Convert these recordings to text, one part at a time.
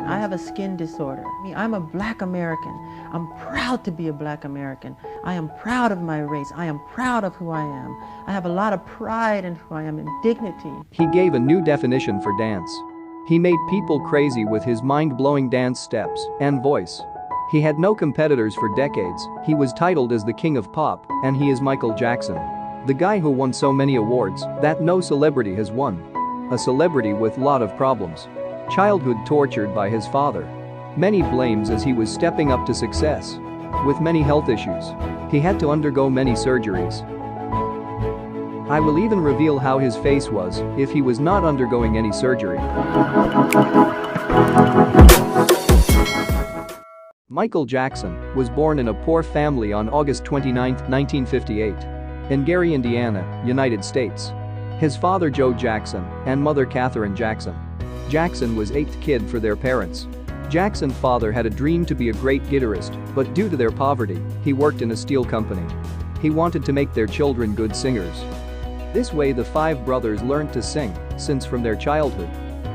I have a skin disorder. I'm a black American. I'm proud to be a black American. I am proud of my race. I am proud of who I am. I have a lot of pride in who I am and dignity. He gave a new definition for dance. He made people crazy with his mind-blowing dance steps and voice. He had no competitors for decades. He was titled as the King of Pop, and he is Michael Jackson. The guy who won so many awards that no celebrity has won. A celebrity with lot of problems. Childhood tortured by his father. Many blames as he was stepping up to success. With many health issues. He had to undergo many surgeries. I will even reveal how his face was if he was not undergoing any surgery. Michael Jackson was born in a poor family on August 29, 1958. In Gary, Indiana, United States. His father Joe Jackson and mother Katherine Jackson. Jackson was eighth kid for their parents. Jackson's father had a dream to be a great guitarist, but due to their poverty, he worked in a steel company. He wanted to make their children good singers. This way the five brothers learned to sing, since from their childhood.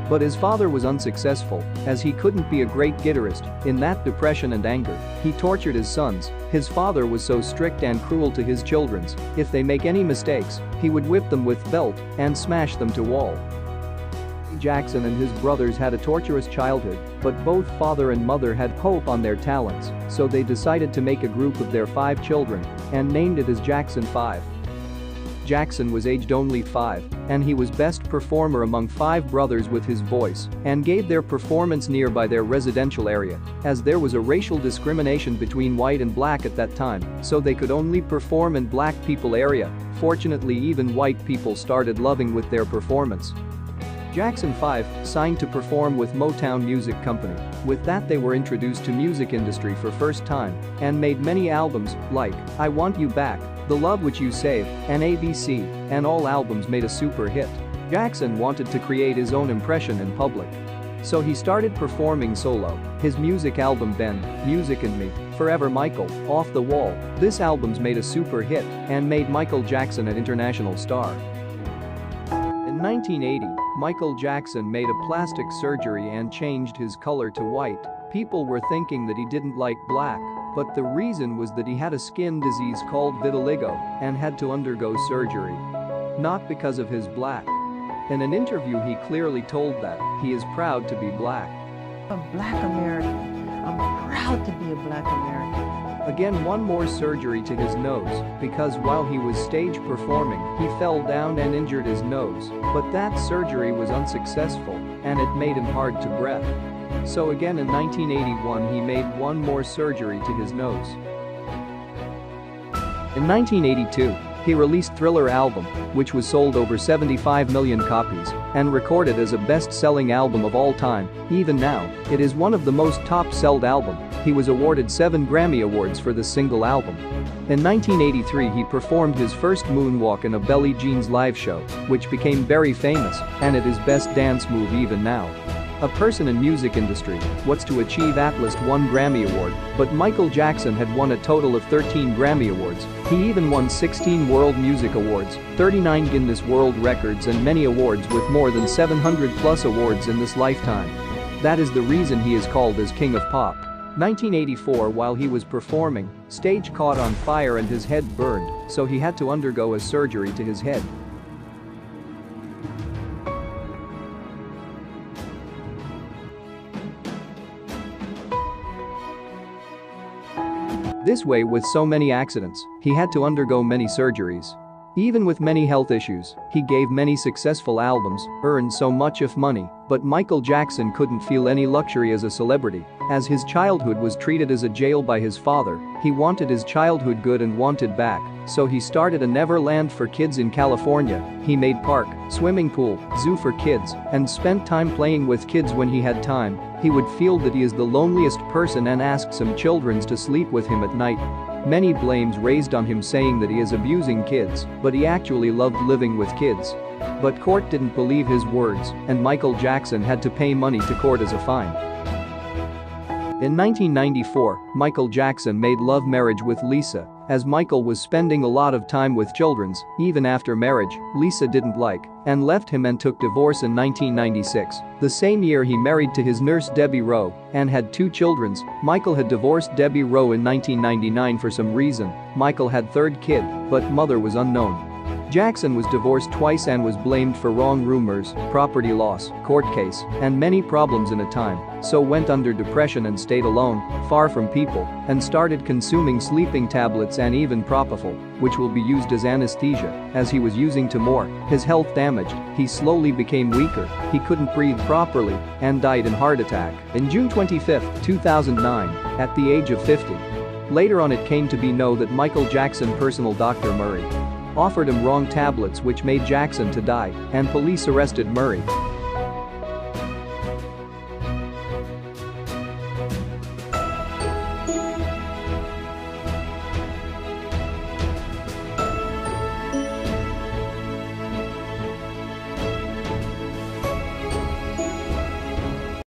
But his father was unsuccessful, as he couldn't be a great guitarist. In that depression and anger, he tortured his sons. His father was so strict and cruel to his children. If they make any mistakes, he would whip them with belt and smash them to wall. Jackson and his brothers had a torturous childhood, but both father and mother had hope on their talents, so they decided to make a group of their 5 children and named it as Jackson 5. Jackson was aged only 5, and he was best performer among 5 brothers with his voice and gave their performance nearby their residential area, as there was a racial discrimination between white and black at that time, so they could only perform in black people area. Fortunately, even white people started loving with their performance. Jackson 5 signed to perform with Motown Music Company. With that they were introduced to music industry for first time and made many albums like I Want You Back, The Love Which You Save, and ABC, and all albums made a super hit. Jackson wanted to create his own impression in public. So he started performing solo. His music album Ben, Music and Me, Forever Michael, Off the Wall. This album's made a super hit and made Michael Jackson an international star. In 1980, Michael Jackson made a plastic surgery and changed his color to white. People were thinking that he didn't like black, but the reason was that he had a skin disease called vitiligo and had to undergo surgery. Not because of his black. In an interview he clearly told that he is proud to be black. A black American. I'm proud to be a black American. Again, one more surgery to his nose, because while he was stage performing, he fell down and injured his nose, but that surgery was unsuccessful, and it made him hard to breathe. So again in 1981 he made one more surgery to his nose. In 1982, he released Thriller album, which was sold over 75 million copies and recorded as a best-selling album of all time. Even now, it is one of the most top-sold album. He was awarded 7 Grammy Awards for the single album. In 1983 he performed his first moonwalk in a Belly Jeans live show, which became very famous, and it is best dance move even now. A person in music industry wants to achieve at least 1 Grammy Award, but Michael Jackson had won a total of 13 Grammy Awards. He even won 16 World Music Awards, 39 Guinness World Records and many awards with more than 700 plus awards in this lifetime. That is the reason he is called as King of Pop. 1984, while he was performing, stage caught on fire and his head burned, so he had to undergo a surgery to his head. This way, with so many accidents, he had to undergo many surgeries. Even with many health issues, he gave many successful albums, earned so much of money, but Michael Jackson couldn't feel any luxury as a celebrity, as his childhood was treated as a jail by his father. He wanted his childhood good and wanted back, so he started a Neverland for kids in California. He made park, swimming pool, zoo for kids, and spent time playing with kids when he had time. He would feel that he is the loneliest person and ask some children to sleep with him at night. Many blames raised on him saying that he is abusing kids, but he actually loved living with kids. But court didn't believe his words, and Michael Jackson had to pay money to court as a fine. In 1994, Michael Jackson made love marriage with Lisa, as Michael was spending a lot of time with children, even after marriage, Lisa didn't like, and left him and took divorce in 1996. The same year he married to his nurse Debbie Rowe and had 2 children. Michael had divorced Debbie Rowe in 1999 for some reason. Michael had third kid, but mother was unknown. Jackson was divorced twice and was blamed for wrong rumors, property loss, court case, and many problems in a time, so went under depression and stayed alone, far from people, and started consuming sleeping tablets and even propofol, which will be used as anesthesia, as he was using to more. His health damaged, he slowly became weaker, he couldn't breathe properly, and died in heart attack in June 25, 2009, at the age of 50. Later on it came to be known that Michael Jackson personal Dr. Murray offered him wrong tablets which made Jackson to die, and police arrested Murray.